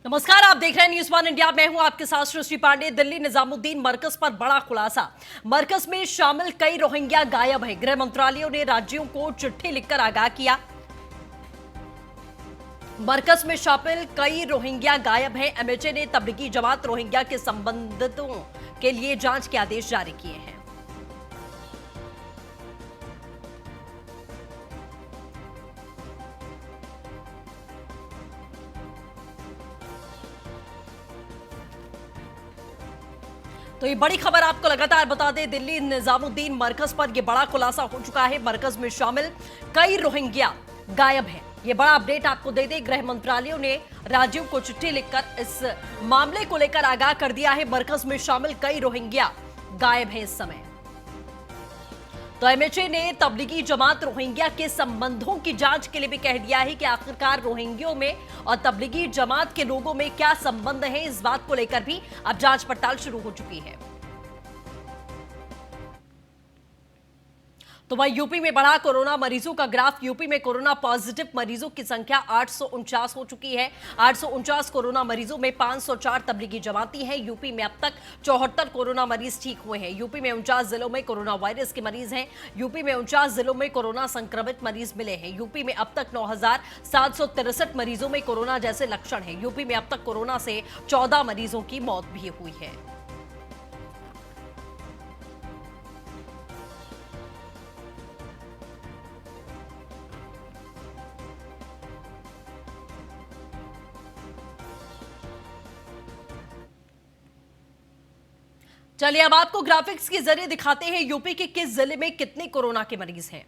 नमस्कार, आप देख रहे हैं न्यूज़ वन इंडिया। मैं हूं आपके साथ सृष्टि पांडे। दिल्ली निजामुद्दीन मरकज पर बड़ा खुलासा। मरकज में शामिल कई रोहिंग्या गायब हैं। गृह मंत्रालय ने राज्यों को चिट्ठी लिखकर आगाह किया। मरकज में शामिल कई रोहिंग्या गायब हैं। एमएचए ने तबलीगी जमात रोहिंग्या के संबंधितों के लिए जांच के आदेश जारी किए हैं। तो ये बड़ी खबर आपको लगातार बता दें, दिल्ली निजामुद्दीन मरकज पर यह बड़ा खुलासा हो चुका है। मरकज में शामिल कई रोहिंग्या गायब हैं। ये बड़ा अपडेट आपको दे दें, गृह मंत्रालय ने राज्यों को चिट्ठी लिखकर इस मामले को लेकर आगाह कर दिया है। मरकज में शामिल कई रोहिंग्या गायब हैं इस समय। तो एमएचए ने तबलीगी जमात रोहिंग्या के संबंधों की जांच के लिए भी कह दिया है कि आखिरकार रोहिंग्यों में और तबलीगी जमात के लोगों में क्या संबंध है। इस बात को लेकर भी अब जांच पड़ताल शुरू हो चुकी है। तो वहीं यूपी में बढ़ा कोरोना मरीजों का ग्राफ। यूपी में कोरोना पॉजिटिव मरीजों की संख्या 849 हो चुकी है। 849 कोरोना मरीजों में 504 तबलीगी जमाती हैं। यूपी में अब तक 74 कोरोना मरीज ठीक हुए हैं। यूपी में 49 जिलों में कोरोना वायरस के मरीज हैं। यूपी में 49 जिलों में कोरोना संक्रमित मरीज मिले हैं। यूपी में अब तक 9,763 मरीजों में कोरोना जैसे लक्षण हैं। यूपी में अब तक कोरोना से 14 मरीजों की मौत भी हुई है। चलिए अब आपको ग्राफिक्स के जरिए दिखाते हैं यूपी के किस जिले में कितने कोरोना के मरीज हैं।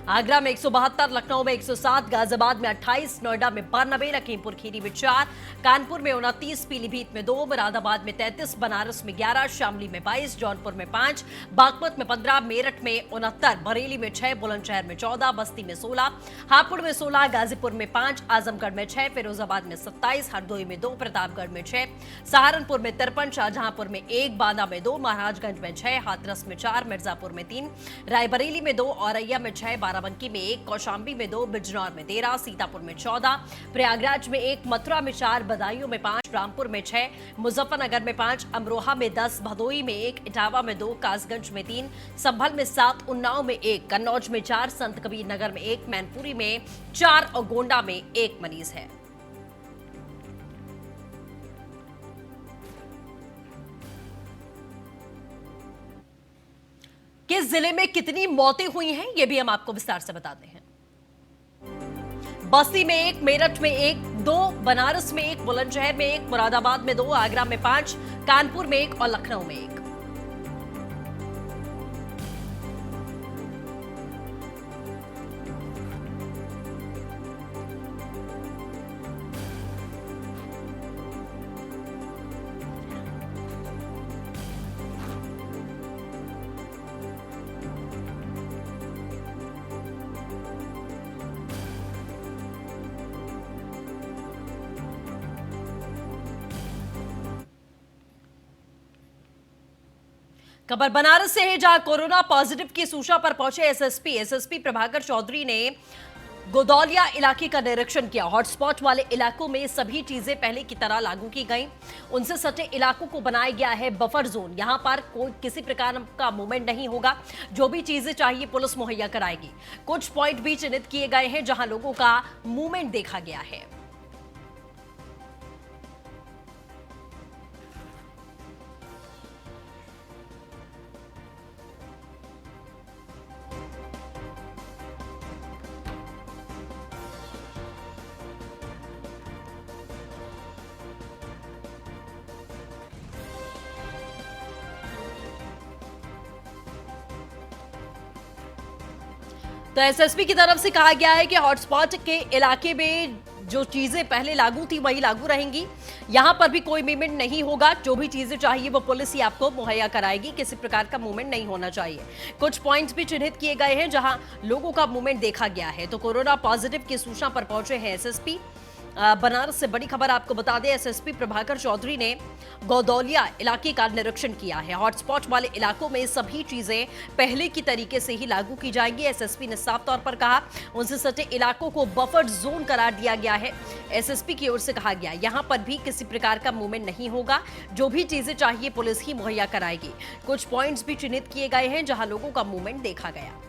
आगरा में 172, लखनऊ में 107, गाजियाबाद में 28, नोएडा में 92, लखीमपुर खीरी में 4, कानपुर में 29, पीलीभीत में 2, मुरादाबाद में 33, बनारस में 11, शामली में 22, जौनपुर में 5, बागपत में 15, मेरठ में 69, बरेली में 6, बुलंदशहर में 14, बस्ती में 16, हापुड़ में 16, गाजीपुर में 5, आजमगढ़ में 6, फिरोजाबाद में 27, हरदोई में 2, प्रतापगढ़ में 6, सहारनपुर में 53, शाहजहांपुर में 1, बांदा में 2, महाराजगंज में 6, हाथरस में 4, मिर्जापुर में 3, रायबरेली में 2, औरैया में 6, बाराबंकी में 1, कौशांबी में 2, बिजनौर में 13, सीतापुर में 14, प्रयागराज में 1, मथुरा में 4, बदायूं में 5, रामपुर में 6, मुजफ्फरनगर में 5, अमरोहा में 10, भदोई में 1, इटावा में 2, कासगंज में 3, संभल में 7, उन्नाव में 1, कन्नौज में 4, संत कबीर नगर में 1, मैनपुरी में 4 और गोंडा में 1 मरीज है। किस जिले में कितनी मौतें हुई हैं, यह भी हम आपको विस्तार से बताते हैं। बस्ती में 1, मेरठ में 1, 2, बनारस में 1, बुलंदशहर में 1, मुरादाबाद में 2, आगरा में 5, कानपुर में 1 और लखनऊ में 1। खबर बनारस से है, जहां कोरोना पॉजिटिव की सूचना पर पहुंचे एसएसपी प्रभाकर चौधरी ने गोदौलिया इलाके का निरीक्षण किया। हॉटस्पॉट वाले इलाकों में सभी चीजें पहले की तरह लागू की गई। उनसे सटे इलाकों को बनाया गया है बफर जोन। यहां पर कोई किसी प्रकार का मूवमेंट नहीं होगा। जो भी चीजें चाहिए पुलिस मुहैया कराएगी। कुछ पॉइंट भी चिन्हित किए गए हैं जहां लोगों का मूवमेंट देखा गया है। तो एसएसपी की तरफ से कहा गया है कि हॉटस्पॉट के इलाके में जो चीजें पहले लागू थी वही लागू रहेंगी। यहां पर भी कोई मूवमेंट नहीं होगा। जो भी चीजें चाहिए वो पुलिस ही आपको मुहैया कराएगी। किसी प्रकार का मूवमेंट नहीं होना चाहिए। कुछ पॉइंट्स भी चिन्हित किए गए हैं जहां लोगों का मूवमेंट देखा गया है। तो कोरोना पॉजिटिव की सूचना पर पहुंचे हैं एसएसपी बनारस से बड़ी खबर आपको बता दें, एसएसपी प्रभाकर चौधरी ने गौदौलिया इलाके का निरीक्षण किया है। हॉटस्पॉट वाले इलाकों में सभी चीजें पहले की तरीके से ही लागू की जाएंगी। एसएसपी ने साफ तौर पर कहा, उनसे सटे इलाकों को बफर जोन करार दिया गया है। एसएसपी की ओर से कहा गया, यहां पर भी किसी प्रकार का मूवमेंट नहीं होगा, जो भी चीजें चाहिए पुलिस ही मुहैया कराएगी। कुछ पॉइंट्स भी चिन्हित किए गए हैं जहां लोगों का मूवमेंट देखा गया।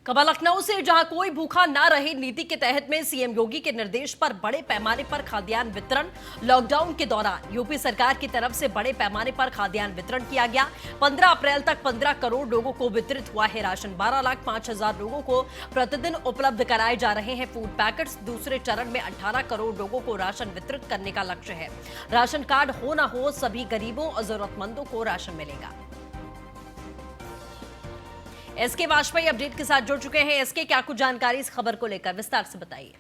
खबर लखनऊ से, जहां कोई भूखा ना रहे नीति के तहत में सीएम योगी के निर्देश पर बड़े पैमाने पर खाद्यान्न वितरण। लॉकडाउन के दौरान यूपी सरकार की तरफ से बड़े पैमाने पर खाद्यान्न वितरण किया गया। 15 अप्रैल तक 15 करोड़ लोगों को वितरित हुआ है राशन। 12,05,000 लोगों को प्रतिदिन उपलब्ध कराए जा रहे हैं फूड पैकेट्स। दूसरे चरण में 18 करोड़ लोगों को राशन वितरित करने का लक्ष्य है। राशन कार्ड हो न हो, सभी गरीबों और जरूरतमंदों को राशन मिलेगा। एसके वाजपेयी अपडेट के साथ जुड़ चुके हैं। एसके, क्या कुछ जानकारी इस खबर को लेकर विस्तार से बताइए।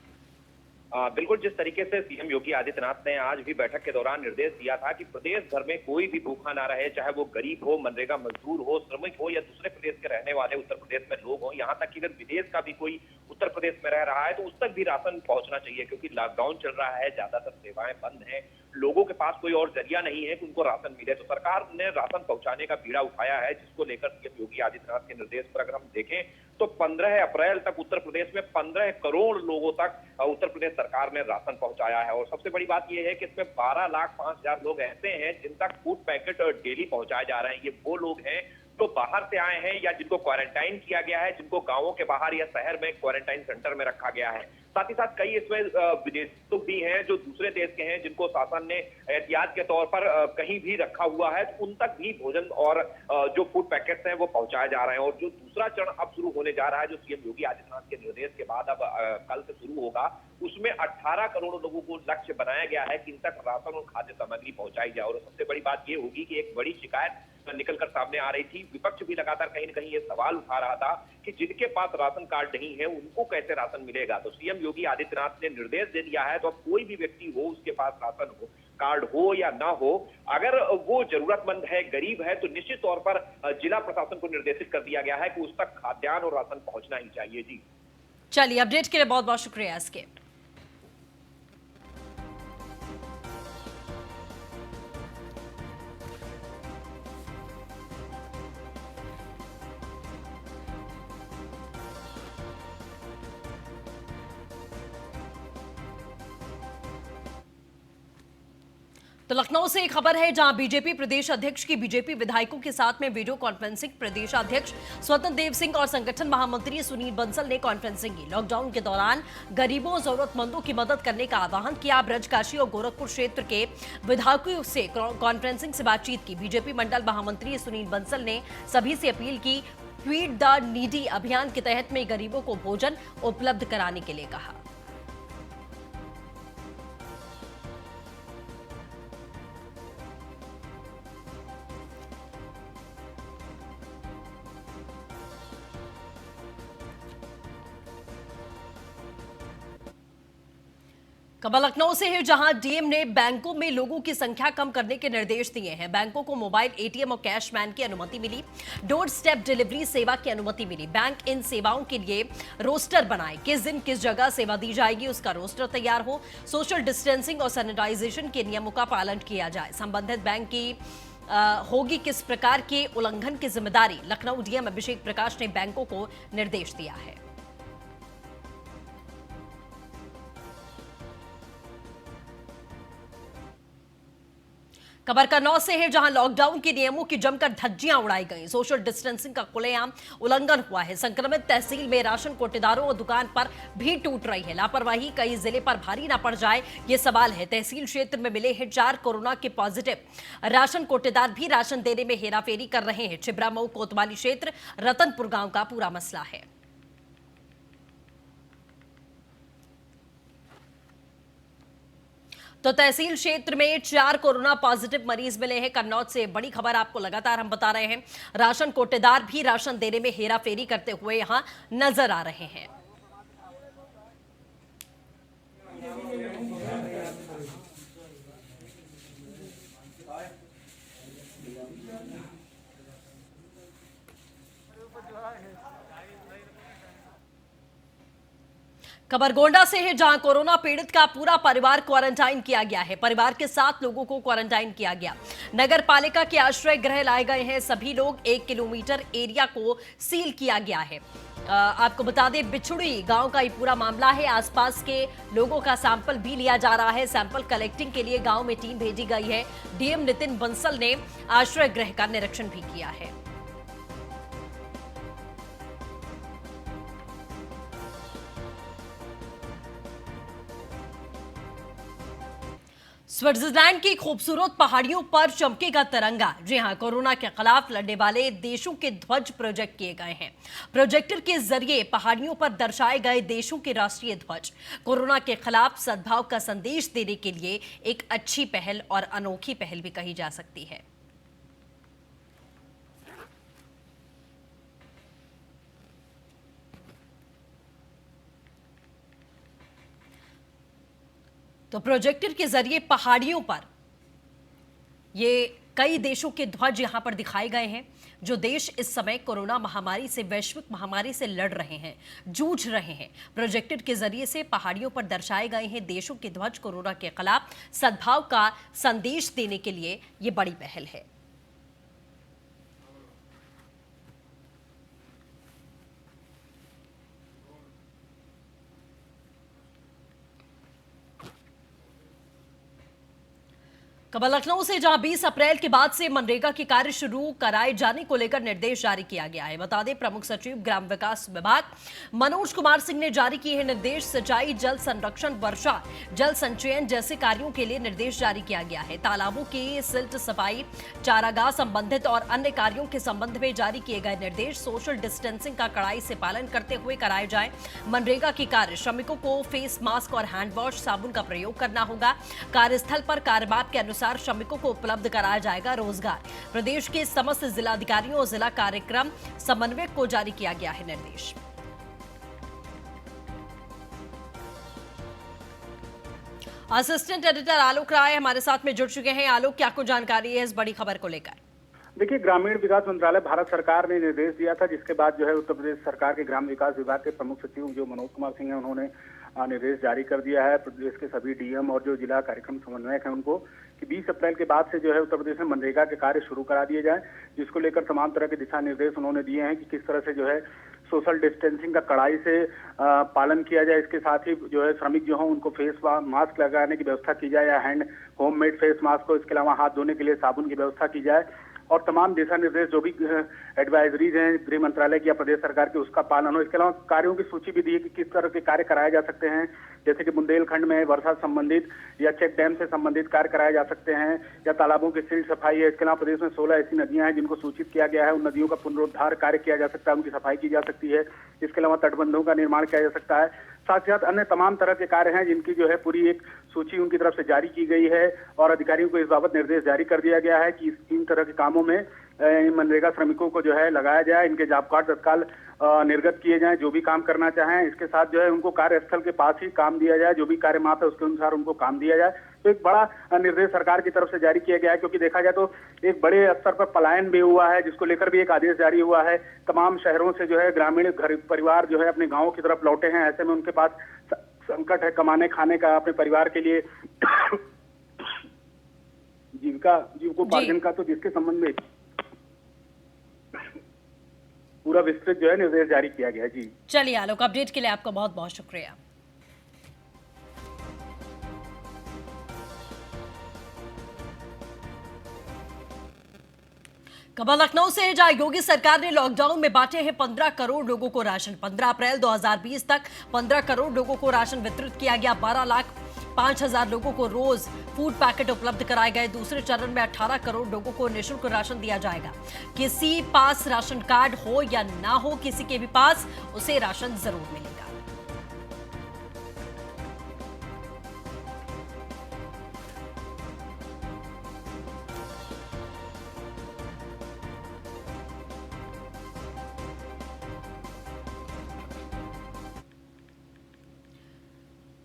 बिल्कुल, जिस तरीके से सीएम योगी आदित्यनाथ ने आज भी बैठक के दौरान निर्देश दिया था कि प्रदेश भर में कोई भी भूखा ना रहे, चाहे वो गरीब हो, मनरेगा मजदूर हो, श्रमिक हो या दूसरे प्रदेश के रहने वाले उत्तर प्रदेश में लोग हो, यहाँ तक कि अगर विदेश का भी कोई उत्तर प्रदेश में रह रहा है तो उस तक भी राशन पहुंचना चाहिए, क्योंकि लॉकडाउन चल रहा है, ज्यादातर सेवाएं बंद हैं, लोगों के पास कोई और जरिया नहीं है कि उनको राशन मिले। तो सरकार ने राशन पहुंचाने का बीड़ा उठाया है, जिसको लेकर सीएम योगी आदित्यनाथ के निर्देश पर अगर हम देखें तो 15 अप्रैल तक उत्तर प्रदेश में 15 करोड़ लोगों तक उत्तर प्रदेश सरकार ने राशन पहुंचाया है। और सबसे बड़ी बात यह है कि इसमें 12,05,000 लोग ऐसे हैं जिन तक फूड पैकेट डेली पहुंचाए जा रहे हैं। ये वो लोग हैं जो बाहर से आए हैं या जिनको क्वारंटाइन किया गया है, जिनको गांवों के बाहर या शहर में क्वारंटाइन सेंटर में रखा गया है। साथ ही साथ कई इसमें विदेशी लोग भी हैं जो दूसरे देश के हैं, जिनको शासन ने एहतियात के तौर पर कहीं भी रखा हुआ है, तो उन तक भी भोजन और जो फूड पैकेट्स हैं वो पहुंचाए जा रहे हैं। और जो दूसरा चरण अब शुरू होने जा रहा है, जो सीएम योगी आदित्यनाथ के निर्देश के बाद अब कल से शुरू होगा, उसमें 18 करोड़ लोगों को लक्ष्य बनाया गया है कि इन तक राशन और खाद्य सामग्री पहुंचाई जाए। और सबसे बड़ी बात ये होगी कि एक बड़ी शिकायत निकलकर सामने आ रही थी, विपक्ष भी लगातार कहीं न कहीं ये सवाल उठा रहा था कि जिनके पास राशन कार्ड नहीं है उनको कैसे राशन मिलेगा। तो सीएम योगी आदित्यनाथ ने निर्देश दे दिया है, तो अब कोई भी व्यक्ति हो, उसके पास राशन हो, कार्ड हो या ना हो, अगर वो जरूरतमंद है, गरीब है, तो निश्चित तौर पर जिला प्रशासन को निर्देशित कर दिया गया है कि उस तक खाद्यान्न और राशन पहुंचना ही चाहिए। जी चलिए, अपडेट के लिए बहुत बहुत शुक्रिया एसके। तो लखनऊ से एक खबर है, जहां बीजेपी प्रदेश अध्यक्ष की बीजेपी विधायकों के साथ में वीडियो कॉन्फ्रेंसिंग प्रदेशाध्यक्ष स्वतंत्र देव सिंह और संगठन महामंत्री सुनील बंसल ने कॉन्फ्रेंसिंग की। लॉकडाउन के दौरान गरीबों और जरूरतमंदों की मदद करने का आह्वान किया। ब्रजकाशी और गोरखपुर क्षेत्र के विधायकों से कॉन्फ्रेंसिंग से बातचीत की। बीजेपी मंडल महामंत्री सुनील बंसल ने सभी से अपील की, फीड द नीडी अभियान के तहत में गरीबों को भोजन उपलब्ध कराने के लिए कहा। खबर लखनऊ से है, जहां डीएम ने बैंकों में लोगों की संख्या कम करने के निर्देश दिए हैं। बैंकों को मोबाइल एटीएम और कैश वैन की अनुमति मिली। डोर स्टेप डिलीवरी सेवा की अनुमति मिली। बैंक इन सेवाओं के लिए रोस्टर बनाए, किस दिन किस जगह सेवा दी जाएगी उसका रोस्टर तैयार हो। सोशल डिस्टेंसिंग और सैनिटाइजेशन के नियमों का पालन किया जाए। संबंधित बैंक की होगी किस प्रकार के उल्लंघन की जिम्मेदारी, लखनऊ डीएम अभिषेक प्रकाश ने बैंकों को निर्देश दिया है। खबर कन्नौज से है, जहां लॉकडाउन के नियमों की जमकर धज्जियां उड़ाई गई। सोशल डिस्टेंसिंग का खुलेआम उल्लंघन हुआ है। संक्रमित तहसील में राशन कोटेदारों और दुकान पर भीड़ टूट रही है। लापरवाही कई जिले पर भारी ना पड़ जाए, ये सवाल है। तहसील क्षेत्र में मिले हैं 4 कोरोना के पॉजिटिव। राशन कोटेदार भी राशन देने में हेराफेरी कर रहे हैं। छिबरामऊ कोतवाली क्षेत्र रतनपुर गांव का पूरा मसला है। तो तहसील क्षेत्र में 4 कोरोना पॉजिटिव मरीज मिले हैं। कन्नौज से बड़ी खबर आपको लगातार हम बता रहे हैं। राशन कोटेदार भी राशन देने में हेराफेरी करते हुए यहां नजर आ रहे हैं। खबर गोंडा से है, जहां कोरोना पीड़ित का पूरा परिवार क्वारंटाइन किया गया है। परिवार के 7 लोगों को क्वारंटाइन किया गया। नगर पालिका के आश्रय गृह लाए गए हैं सभी लोग। 1 किलोमीटर एरिया को सील किया गया है। आपको बता दें, बिछुड़ी गांव का ये पूरा मामला है। आसपास के लोगों का सैंपल भी लिया जा रहा है। सैंपल कलेक्टिंग के लिए गांव में टीम भेजी गई है। डीएम नितिन बंसल ने आश्रय गृह का निरीक्षण भी किया है। स्विट्जरलैंड की खूबसूरत पहाड़ियों पर चमकेगा तिरंगा। जी हां, कोरोना के खिलाफ लड़ने वाले देशों के ध्वज प्रोजेक्ट किए गए हैं। प्रोजेक्टर के जरिए पहाड़ियों पर दर्शाए गए देशों के राष्ट्रीय ध्वज कोरोना के खिलाफ सद्भाव का संदेश देने के लिए एक अच्छी पहल और अनोखी पहल भी कही जा सकती है। तो प्रोजेक्टर के जरिए पहाड़ियों पर ये कई देशों के ध्वज यहां पर दिखाए गए हैं, जो देश इस समय कोरोना महामारी से, वैश्विक महामारी से लड़ रहे हैं, जूझ रहे हैं। प्रोजेक्टर के जरिए से पहाड़ियों पर दर्शाए गए हैं देशों के ध्वज। कोरोना के खिलाफ सद्भाव का संदेश देने के लिए ये बड़ी पहल है। खबर लखनऊ से, जहां 20 अप्रैल के बाद से मनरेगा के कार्य शुरू कराए जाने को लेकर निर्देश जारी किया गया है। बता दें, प्रमुख सचिव ग्राम विकास विभाग मनोज कुमार सिंह ने जारी किए हैं निर्देश। सिंचाई, जल संरक्षण, वर्षा जल संचयन जैसे कार्यों के लिए निर्देश जारी किया गया है। तालाबों की सिल्ट सफाई, चारागाह संबंधित और अन्य कार्यों के संबंध में जारी किए गए निर्देश सोशल डिस्टेंसिंग का कड़ाई से पालन करते हुए कराए जाए। मनरेगा के कार्य श्रमिकों को फेस मास्क और हैंड वॉश, साबुन का प्रयोग करना होगा। कार्यस्थल पर कार्यमाप के अनुसार श्रमिकों को उपलब्ध कराया जाएगा रोजगार। प्रदेश के समस्त जिलाधिकारियों और जिला कार्यक्रम समन्वयक को जारी किया गया है निर्देश। असिस्टेंट एडिटर आलोक राय हमारे साथ में जुड़ चुके हैं। आलोक, क्या कुछ जानकारी है इस बड़ी खबर को लेकर? देखिए, ग्रामीण विकास मंत्रालय भारत सरकार ने निर्देश दिया था, जिसके बाद जो है उत्तर प्रदेश सरकार के ग्राम विकास विभाग के प्रमुख सचिव जो मनोज कुमार सिंह हैं, उन्होंने निर्देश जारी कर दिया है प्रदेश के सभी डीएम और जो जिला कार्यक्रम समन्वयक हैं उनको, कि 20 अप्रैल के बाद से जो है उत्तर प्रदेश में मनरेगा के कार्य शुरू करा दिए जाए, जिसको लेकर तमाम तरह के दिशा निर्देश उन्होंने दिए हैं कि किस तरह से जो है सोशल डिस्टेंसिंग का कड़ाई से पालन किया जाए। इसके साथ ही जो है श्रमिक जो हों उनको फेस मास्क लगाने की व्यवस्था की जाए, या होममेड फेस मास्क को, इसके अलावा हाथ धोने के लिए साबुन की व्यवस्था की जाए, और तमाम दिशा निर्देश जो भी एडवाइजरीज हैं गृह मंत्रालय की या प्रदेश सरकार की, उसका पालन हो। इसके अलावा कार्यों की सूची भी दी है कि किस तरह के कार्य कराए जा सकते हैं, जैसे कि बुंदेलखंड में वर्षा संबंधित या चेक डैम से संबंधित कार्य कराए जा सकते हैं, या तालाबों की सिल्ट सफाई है। इसके अलावा प्रदेश में 16 ऐसी नदियां हैं जिनको सूचित किया गया है, उन नदियों का पुनरुद्धार कार्य किया जा सकता है, उनकी सफाई की जा सकती है। इसके अलावा तटबंधों का निर्माण किया जा सकता है। साथ ही साथ अन्य तमाम तरह के कार्य हैं जिनकी जो है पूरी एक सूची उनकी तरफ से जारी की गई है, और अधिकारियों को इस बाबत निर्देश जारी कर दिया गया है कि इन तरह के कामों में मनरेगा श्रमिकों को जो है लगाया जाए, इनके जॉब कार्ड तत्काल निर्गत किए जाएं जो भी काम करना चाहें। इसके साथ जो है उनको कार्यस्थल के पास ही काम दिया जाए, जो भी कार्य माप है उसके अनुसार उनको काम दिया जाए। तो एक बड़ा निर्देश सरकार की तरफ से जारी किया गया है, क्योंकि देखा जाए तो एक बड़े स्तर पर पलायन भी हुआ है, जिसको लेकर भी एक आदेश जारी हुआ है। तमाम शहरों से जो है ग्रामीण परिवार जो है अपने गाँव की तरफ लौटे हैं। ऐसे में उनके पास संकट है कमाने खाने का, अपने परिवार के लिए जीविकोपार्जन का, तो जिसके संबंध में पूरा विस्तृत जो है निर्देश जारी किया गया है। जी चलिए आलोक, अपडेट के लिए आपका बहुत बहुत शुक्रिया। खबर लखनऊ से है, जहां योगी सरकार ने लॉकडाउन में बांटे हैं 15 करोड़ लोगों को राशन। 15 अप्रैल 2020 तक 15 करोड़ लोगों को राशन वितरित किया गया। 12,05,000 लोगों को रोज फूड पैकेट उपलब्ध कराए गए। दूसरे चरण में 18 करोड़ लोगों को निःशुल्क राशन दिया जाएगा। किसी पास राशन कार्ड हो या ना हो, किसी के भी पास, उसे राशन जरूर मिलेगा।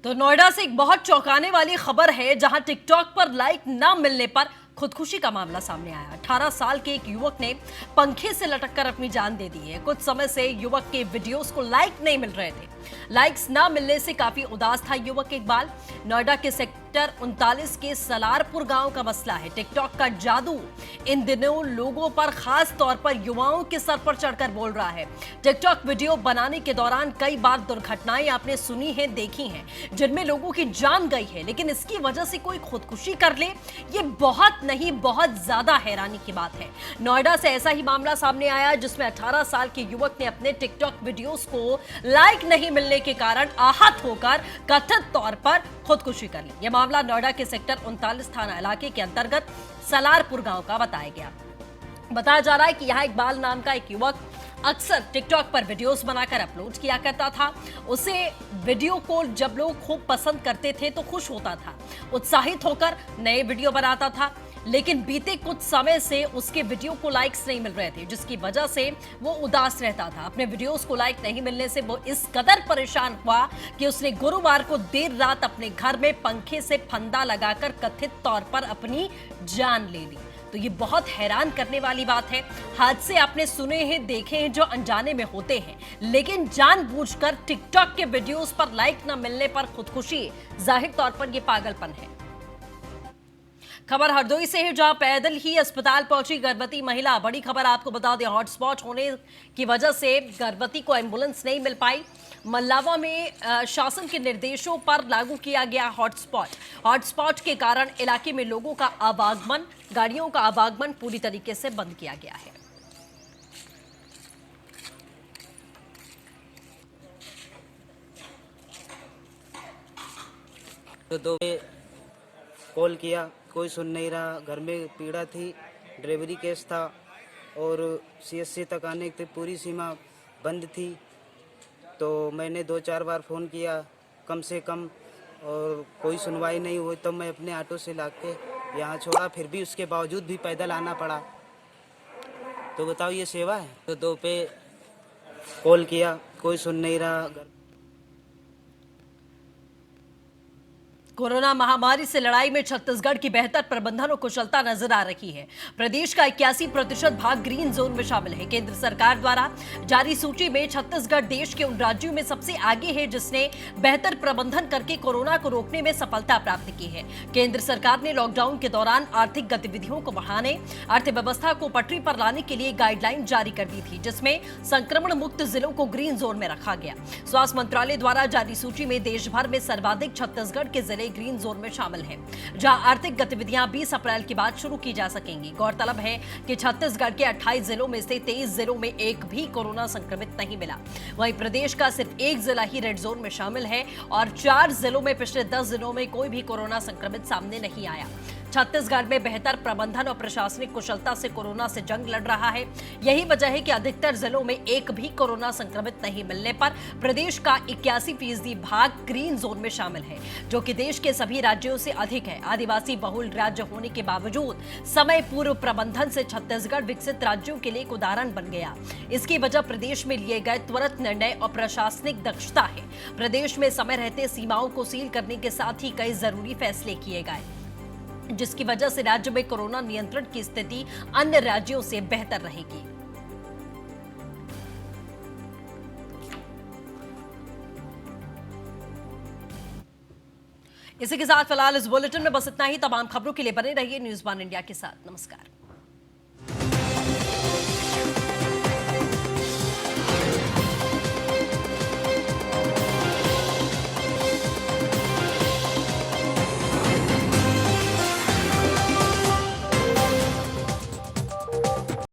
तो नोएडा से एक बहुत चौंकाने वाली खबर है, जहां टिकटॉक पर लाइक न मिलने पर खुदकुशी का मामला सामने आया। 18 साल के एक युवक ने पंखे से लटककर अपनी जान दे दी है। कुछ समय से युवक के वीडियोस को लाइक नहीं मिल रहे थे। लाइक्स ना मिलने से काफी उदास था युवक इकबाल। नोएडा के सेक्टर 39 के सलारपुर गांव का मसला है। टिकटॉक का जादू इन दिनों लोगों पर, खास तौर पर युवाओं के सर पर चढ़कर बोल रहा है। टिकटॉक वीडियो बनाने के दौरान कई बार दुर्घटनाएं आपने सुनी हैं, देखी हैं, जिनमें लोगों की जान गई है, लेकिन इसकी वजह से कोई खुदकुशी कर ले, ये बहुत नहीं बहुत ज्यादा हैरानी की बात है। नोएडा से ऐसा ही मामला सामने आया जिसमें 18 साल के युवक ने अपने टिकटॉक वीडियोस को लाइक नहीं मिलने के कारण आहत होकर कथित तौर पर खुदकुशी कर ली। यह मामला नोएडा के सेक्टर 39 थाना इलाके के अंतर्गत सलारपुर गांव का बताया गया। बताया जा रहा है कि यहाँ इकबाल नाम का एक युवक अक्सर टिकटॉक पर वीडियोस बनाकर अपलोड किया करता था। उसे वीडियो को जब लोग खूब पसंद करते थे तो खुश होता था, उत्साहित होकर नए वीडियो बनाता था, लेकिन बीते कुछ समय से उसके वीडियो को लाइक्स नहीं मिल रहे थे, जिसकी वजह से वो उदास रहता था। अपने वीडियोस को लाइक नहीं मिलने से वो इस कदर परेशान हुआ कि उसने गुरुवार को देर रात अपने घर में पंखे से फंदा लगाकर कथित तौर पर अपनी जान ले ली। तो ये बहुत हैरान करने वाली बात है। हादसे आपने सुने हैं, देखे हैं, जो अनजाने में होते हैं, लेकिन जानबूझकर टिकटॉक के वीडियोस पर लाइक न मिलने पर खुदकुशी, जाहिर तौर पर यह पागलपन है। खबर हरदोई से है, जहां पैदल ही अस्पताल पहुंची गर्भवती महिला। बड़ी खबर आपको बता दें, हॉटस्पॉट होने की वजह से गर्भवती को एम्बुलेंस नहीं मिल पाई। मल्लावा में शासन के निर्देशों पर लागू किया गया हॉटस्पॉट के कारण इलाके में लोगों का आवागमन, गाड़ियों का आवागमन पूरी तरीके से बंद किया गया है। तो दो कॉल किया, कोई सुन नहीं रहा। घर में पीड़ा थी, डिलीवरी केस था और सीएससी तक आने की पूरी सीमा बंद थी। तो मैंने 2-4 बार फ़ोन किया कम से कम, और कोई सुनवाई नहीं हुई। तो मैं अपने ऑटो से लाके यहाँ छोड़ा, फिर भी उसके बावजूद भी पैदल आना पड़ा। तो बताओ ये सेवा है? तो 2 पे कॉल किया, कोई सुन नहीं रहा। कोरोना महामारी से लड़ाई में छत्तीसगढ़ की बेहतर प्रबंधन और कुशलता नजर आ रही है। प्रदेश का 81% भाग ग्रीन जोन में शामिल है। केंद्र सरकार द्वारा जारी सूची में छत्तीसगढ़ देश के उन राज्यों में सबसे आगे है जिसने बेहतर प्रबंधन करके कोरोना को रोकने में सफलता प्राप्त की है। केंद्र सरकार ने लॉकडाउन के दौरान आर्थिक गतिविधियों को बढ़ाने, अर्थव्यवस्था को पटरी पर लाने के लिए गाइडलाइन जारी कर दी थी, जिसमें संक्रमण मुक्त जिलों को ग्रीन जोन में रखा गया। स्वास्थ्य मंत्रालय द्वारा जारी सूची में देश भर में सर्वाधिक छत्तीसगढ़ के जिले ग्रीन जोन में शामिल हैं, जहां आर्थिक गतिविधियां 20 अप्रैल के बाद शुरू की जा सकेंगी। गौरतलब है कि छत्तीसगढ़ के 28 जिलों में से 23 जिलों में एक भी कोरोना संक्रमित नहीं मिला। वहीं प्रदेश का सिर्फ एक जिला ही रेड जोन में शामिल है और 4 जिलों में पिछले 10 दिनों में कोई भी कोरोना संक्रमित सामने नहीं आया। छत्तीसगढ़ में बेहतर प्रबंधन और प्रशासनिक कुशलता से कोरोना से जंग लड़ रहा है। यही वजह है कि अधिकतर जिलों में एक भी कोरोना संक्रमित नहीं मिलने पर प्रदेश का 81% भाग ग्रीन जोन में शामिल है, जो कि देश के सभी राज्यों से अधिक है। आदिवासी बहुल राज्य होने के बावजूद समय पूर्व प्रबंधन से छत्तीसगढ़ विकसित राज्यों के लिए एक उदाहरण बन गया। इसकी वजह प्रदेश में लिए गए त्वरित निर्णय और प्रशासनिक दक्षता है। प्रदेश में समय रहते सीमाओं को सील करने के साथ ही कई जरूरी फैसले किए गए, जिसकी वजह से राज्य में कोरोना नियंत्रण की स्थिति अन्य राज्यों से बेहतर रहेगी। इसी के साथ फिलहाल इस बुलेटिन में बस इतना ही। तमाम खबरों के लिए बने रहिए न्यूज़ 1 इंडिया के साथ। नमस्कार।